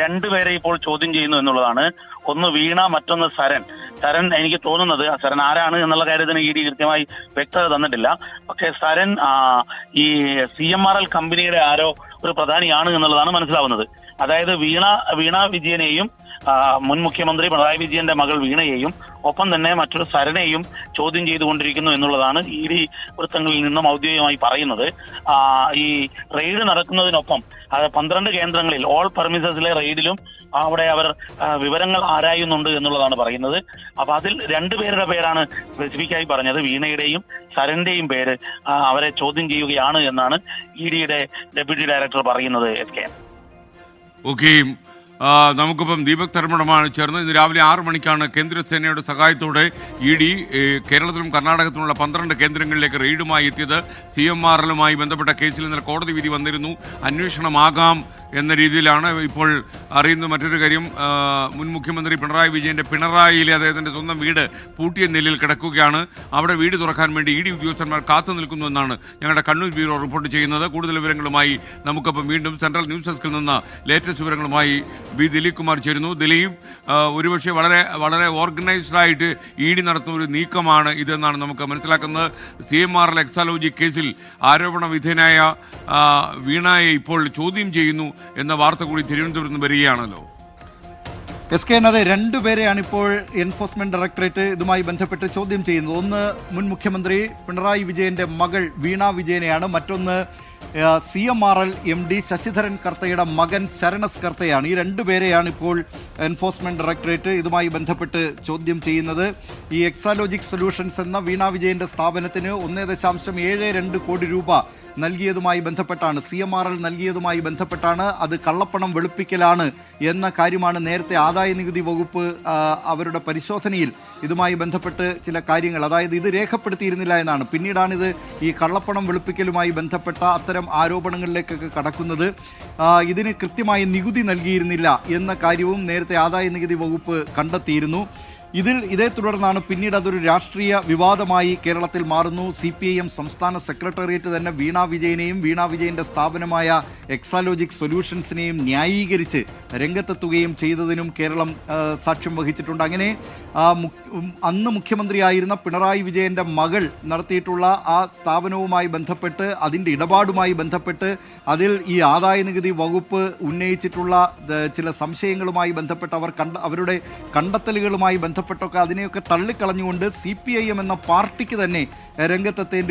രണ്ടുപേരെ ഇപ്പോൾ ചോദ്യം ചെയ്യുന്നു എന്നുള്ളതാണ്. ഒന്ന് വീണ, മറ്റൊന്ന് സരൺ. സരൺ എനിക്ക് തോന്നുന്നത് സരൺ ആരാണ് എന്നുള്ള കാര്യത്തിന് ഇ ഡി കൃത്യമായി വ്യക്തത തന്നിട്ടില്ല. പക്ഷേ സരൺ ഈ CMRL കമ്പനിയുടെ ആരോ ഒരു പ്രധാനിയാണ് എന്നുള്ളതാണ് മനസ്സിലാവുന്നത്. അതായത് വീണ വിജയനെയും മുൻ മുഖ്യമന്ത്രി പിണറായി വിജയന്റെ മകൾ വീണയെയും ഒപ്പം തന്നെ മറ്റൊരു സരണെയും ചോദ്യം ചെയ്തുകൊണ്ടിരിക്കുന്നു എന്നുള്ളതാണ് ഇ ഡി വൃത്തങ്ങളിൽ നിന്നും ഔദ്യോഗികമായി പറയുന്നത്. ഈ റെയ്ഡ് നടക്കുന്നതിനൊപ്പം 12 കേന്ദ്രങ്ങളിൽ ഓൾ പെർമിസസിലെ റെയ്ഡിലും അവിടെ അവർ വിവരങ്ങൾ ആരായുന്നുണ്ട് എന്നുള്ളതാണ് പറയുന്നത്. അപ്പൊ അതിൽ രണ്ടുപേരുടെ പേരാണ് സ്പെസിഫിക്കായി പറഞ്ഞത്. വീണയുടെയും സരന്റെയും പേര് അവരെ ചോദ്യം ചെയ്യുകയാണ് എന്നാണ് ഇ ഡിയുടെ ഡെപ്യൂട്ടി ഡയറക്ടർ പറയുന്നത്. ഓക്കെ, നമുക്കിപ്പം ദീപക് ധർമ്മടമാണ് ചേർന്നത്. ഇന്ന് രാവിലെ 6 മണിക്കാണ് കേന്ദ്രസേനയുടെ സഹായത്തോടെ ഇ ഡി കേരളത്തിലും കർണാടകത്തിലുമുള്ള 12 കേന്ദ്രങ്ങളിലേക്ക് റെയ്ഡുമായി എത്തിയത്. CMRLുമായി ബന്ധപ്പെട്ട കേസിൽ ഇന്നലെ കോടതി വിധി വന്നിരുന്നു. അന്വേഷണമാകാം എന്ന രീതിയിലാണ് ഇപ്പോൾ അറിയുന്ന മറ്റൊരു കാര്യം. മുൻ മുഖ്യമന്ത്രി പിണറായി വിജയന്റെ പിണറായിയിലെ അദ്ദേഹത്തിന്റെ സ്വന്തം വീട് പൂട്ടിയ നിലയിൽ കിടക്കുകയാണ്. അവിടെ വീട് തുറക്കാൻ വേണ്ടി ഇ ഡി ഉദ്യോഗസ്ഥന്മാർ കാത്തു നിൽക്കുന്നുവെന്നാണ് ഞങ്ങളുടെ കണ്ണൂർ ബ്യൂറോ റിപ്പോർട്ട് ചെയ്യുന്നത്. കൂടുതൽ വിവരങ്ങളുമായി നമുക്കപ്പം വീണ്ടും സെൻട്രൽ ന്യൂസ് ഡെസ്കിൽ നിന്ന് ലേറ്റസ്റ്റ് വിവരങ്ങളുമായി ദിലീപ് കുമാർ ചേരുന്നു. ദിലീപ്, ഒരുപക്ഷെ വളരെ ഓർഗനൈസ്ഡ് ആയിട്ട് ഇ ഡി നടത്തുന്ന ഒരു നീക്കമാണ് ഇതെന്നാണ് നമുക്ക് മനസ്സിലാക്കുന്നത്. CMRL എക്സാലോജി കേസിൽ ആരോപണ വിധേയനായ വീണയെ ഇപ്പോൾ ചോദ്യം ചെയ്യുന്നു എന്ന വാർത്ത കൂടി തിരുവനന്തപുരത്ത് നിന്ന് വരികയാണല്ലോ. അതെ, രണ്ടുപേരെയാണ് ഇപ്പോൾ എൻഫോഴ്സ്മെന്റ് ഡയറക്ടറേറ്റ് ഇതുമായി ബന്ധപ്പെട്ട് ചോദ്യം ചെയ്യുന്നത്. ഒന്ന് മുൻ മുഖ്യമന്ത്രി പിണറായി വിജയന്റെ മകൾ വീണ വിജയനെയാണ്. മറ്റൊന്ന് CMRL MD ശശിധരൻ കർത്തയുടെ മകൻ ശരണസ് കർത്തയാണ്. ഈ രണ്ടുപേരെയാണ് ഇപ്പോൾ എൻഫോഴ്സ്മെന്റ് ഡയറക്ടറേറ്റ് ഇതുമായി ബന്ധപ്പെട്ട് ചോദ്യം ചെയ്യുന്നത്. ഈ എക്സാലോജിക് സൊല്യൂഷൻസ് എന്ന വീണ വിജയന്റെ സ്ഥാപനത്തിന് 1.72 കോടി രൂപ നൽകിയതുമായി ബന്ധപ്പെട്ടാണ്, CMRL നൽകിയതുമായി ബന്ധപ്പെട്ടാണ് അത് കള്ളപ്പണം വെളുപ്പിക്കലാണ് എന്ന കാര്യമാണ് നേരത്തെ ആദായ നികുതി വകുപ്പ് അവരുടെ പരിശോധനയിൽ ഇതുമായി ബന്ധപ്പെട്ട് ചില കാര്യങ്ങൾ, അതായത് ഇത് രേഖപ്പെടുത്തിയിരുന്നില്ല എന്നാണ്. പിന്നീടാണിത് ഈ കള്ളപ്പണം വെളുപ്പിക്കലുമായി ബന്ധപ്പെട്ട അത്തരം ആരോപണങ്ങളിലേക്കൊക്കെ കടക്കുന്നത്. ഇതിന് കൃത്യമായി നികുതി നൽകിയിരുന്നില്ല എന്ന കാര്യവും നേരത്തെ ആദായ നികുതി വകുപ്പ് കണ്ടെത്തിയിരുന്നു. ഇതേ തുടർന്നാണ് പിന്നീട് അതൊരു രാഷ്ട്രീയ വിവാദമായി കേരളത്തിൽ മാറുന്നു. CPIM സംസ്ഥാന സെക്രട്ടേറിയറ്റ് തന്നെ വീണ വിജയനെയും വീണ വിജയന്റെ സ്ഥാപനമായ എക്സാലോജിക് സൊല്യൂഷൻസിനെയും ന്യായീകരിച്ച് രംഗത്തെത്തുകയും ചെയ്തതിനും കേരളം സാക്ഷ്യം വഹിച്ചിട്ടുണ്ട്. അങ്ങനെ അന്ന് മുഖ്യമന്ത്രിയായിരുന്ന പിണറായി വിജയന്റെ മകൾ നടത്തിയിട്ടുള്ള ആ സ്ഥാപനവുമായി ബന്ധപ്പെട്ട് അതിൻ്റെ ഇടപാടുമായി ബന്ധപ്പെട്ട് അതിൽ ഈ ആദായ നികുതി വകുപ്പ് ഉന്നയിച്ചിട്ടുള്ള ചില സംശയങ്ങളുമായി ബന്ധപ്പെട്ട് അവരുടെ കണ്ടെത്തലുകളുമായി ബന്ധപ്പെട്ടൊക്കെ അതിനെയൊക്കെ തള്ളിക്കളഞ്ഞുകൊണ്ട് CPIM എന്ന പാർട്ടിക്ക് തന്നെ രംഗത്തെത്തേണ്ടി